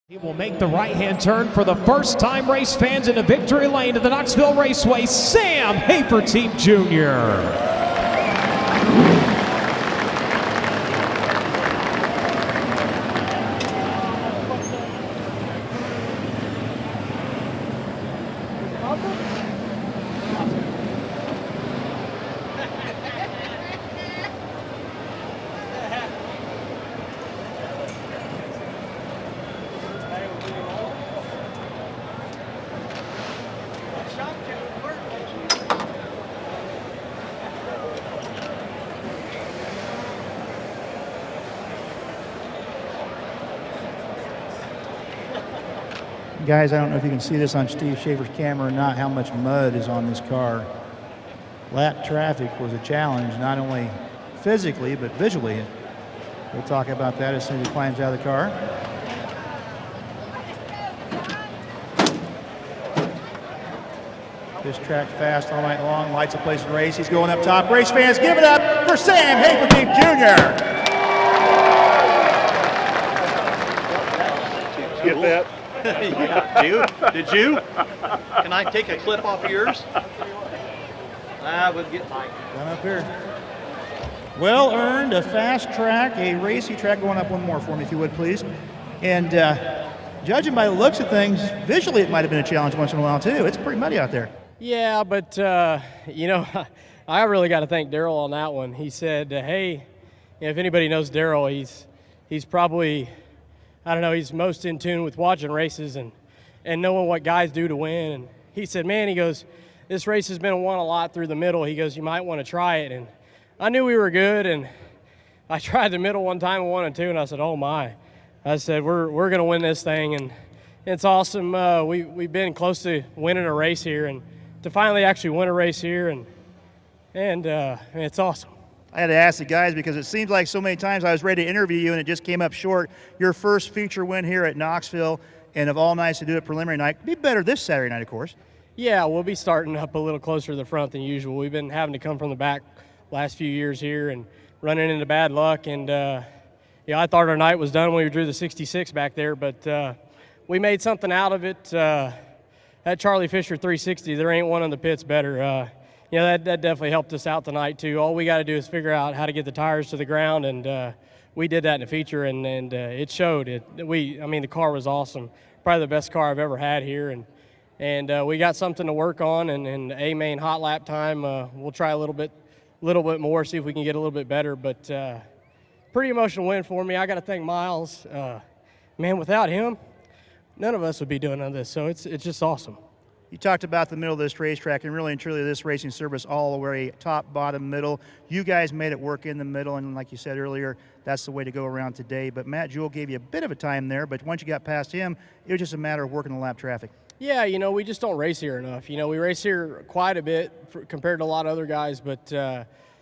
He will make the right-hand turn for the first time, race fans, into victory lane to the Knoxville Raceway, Sam Hafertepe Jr. Guys, I don't know if you can see this on Steve Schaefer's camera or not, how much mud is on this car. Lap traffic was a challenge, not only physically, but visually. We'll talk about that as soon as he climbs out of the car. This track fast all night long, lights a place to race. He's going up top. Race fans, give it up for Sam Hafertepe Jr. Get that? Yeah, did you? Can I take a clip off of yours? We'll get mine. Come up here. Well earned, a fast track, a racy track. Going up one more for me, if you would, please. And judging by the looks of things, visually it might have been a challenge once in a while, too. It's pretty muddy out there. Yeah, but, you know, I really got to thank Daryl on that one. He said, hey, if anybody knows Daryl, he's probably, I don't know, he's most in tune with watching races and knowing what guys do to win. And he said, man, he goes, this race has been won a lot through the middle. He goes, you might want to try it. And I knew we were good, and I tried the middle one time and 1 and 2, and I said, oh my. I said, we're going to win this thing, and it's awesome. We've been close to winning a race here, and to finally actually win a race here, and it's awesome. I had to ask the guys because it seems like so many times I was ready to interview you and it just came up short. Your first feature win here at Knoxville, and of all nights to do it preliminary night. Be better this Saturday night, of course. Yeah, we'll be starting up a little closer to the front than usual. We've been having to come from the back last few years here and running into bad luck. And, yeah, I thought our night was done when we drew the 66 back there, but we made something out of it. That Charlie Fisher 360, there ain't one in the pits better. You know, that definitely helped us out tonight, too. All we got to do is figure out how to get the tires to the ground, and we did that in the feature, and it showed. I mean, the car was awesome. Probably the best car I've ever had here, and we got something to work on, and A main hot lap time, we'll try a little bit more, see if we can get a little bit better, but pretty emotional win for me. I got to thank Miles. Man, without him, none of us would be doing none of this, so it's just awesome. You talked about the middle of this racetrack, and really and truly this racing service all the way top, bottom, middle. You guys made it work in the middle, and like you said earlier, that's the way to go around today. But Matt Jewell gave you a bit of a time there, but once you got past him, it was just a matter of working the lap traffic. Yeah, you know, we just don't race here enough. You know, we race here quite a bit compared to a lot of other guys, but,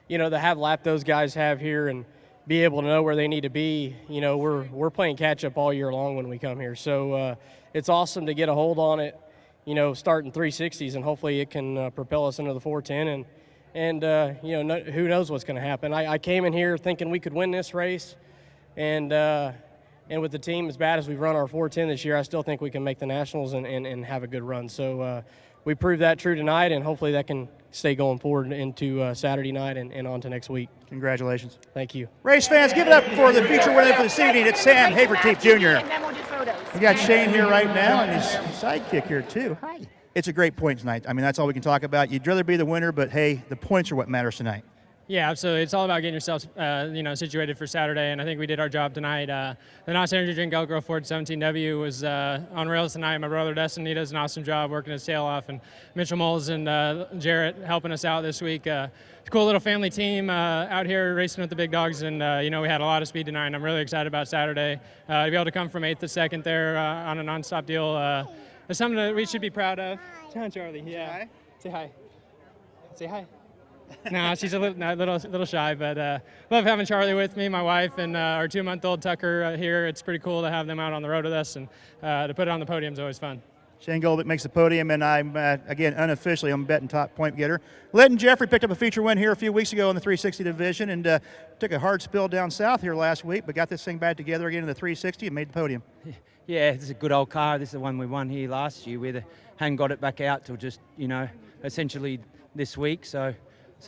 you know, to have lap those guys have here and be able to know where they need to be, you know, we're playing catch-up all year long when we come here. So it's awesome to get a hold on it, you know, starting 360s, and hopefully it can propel us into the 410. And you know, who knows what's going to happen. I came in here thinking we could win this race, and with the team as bad as we've run our 410 this year, I still think we can make the Nationals and have a good run. So we proved that true tonight, and hopefully that can stay going forward into Saturday night and on to next week. Congratulations. Thank you. Race fans, give it up for the feature winner for this evening. It's Sam Hafertepe Jr. And then we'll do photos. We got Shane here right now and his sidekick here too. Hi. It's a great point tonight. I mean, that's all we can talk about. You'd rather be the winner, but hey, the points are what matters tonight. Yeah, absolutely. It's all about getting yourself, you know, situated for Saturday, and I think we did our job tonight. The Knox Energy Drink Elk Ford 17W was on rails tonight. My brother Dustin, he does an awesome job working his tail off, and Mitchell Moles and Jarrett helping us out this week. It's a cool little family team out here racing with the big dogs, and you know, we had a lot of speed tonight, and I'm really excited about Saturday. To be able to come from 8th to 2nd there on a nonstop deal is something that we should be proud of. Hi, Charlie. Yeah. Say hi. Say hi. No, she's a little shy, but love having Charlie with me, my wife, and our 2-month-old Tucker here. It's pretty cool to have them out on the road with us, and to put it on the podium is always fun. Shane Goldbeck makes the podium, and I'm, again, unofficially, I'm betting top point getter. Linton Jeffrey picked up a feature win here a few weeks ago in the 360 division, and took a hard spill down south here last week, but got this thing back together again in the 360 and made the podium. Yeah, this is a good old car. This is the one we won here last year. We hadn't got it back out till just, essentially this week. So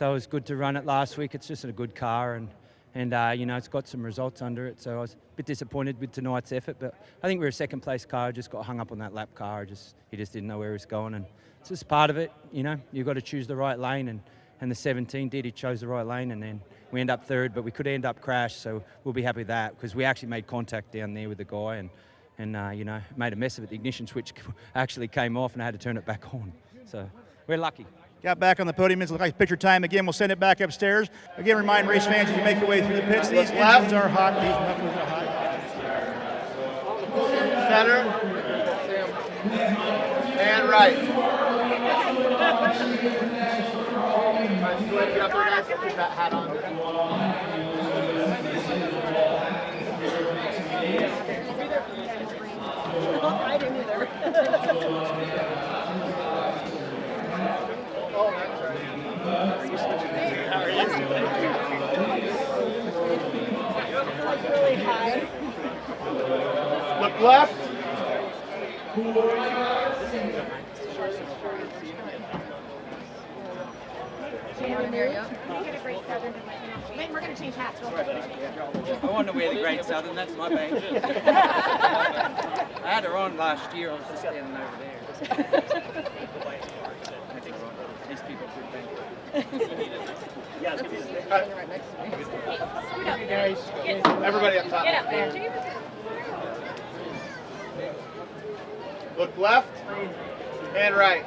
it was good to run it last week. It's just a good car, and it's got some results under it. So I was a bit disappointed with tonight's effort, but I think we're a second place car. Just got hung up on that lap car. He just didn't know where he was going, and it's just part of it. You've got to choose the right lane, and the 17 did. He chose the right lane, and then we end up third, but we could end up crashed. So we'll be happy with that because we actually made contact down there with the guy, and made a mess of it. The ignition switch actually came off, and I had to turn it back on. So we're lucky. Got back on the podium. It's like picture time again. We'll send it back upstairs. Again, remind race fans as you make your way through the pits, these engines are hot. These mufflers are hot. Center. And right. Get up there, guys. Keep that hat on. I didn't either. Really high. Look left. We're going to change hats real quick. I want to wear the Great Southern. That's my bag. I had her on last year. I was just standing over there. These people could think. Right next to me. Scoot up there. Everybody up top. Get up there. Look left and right.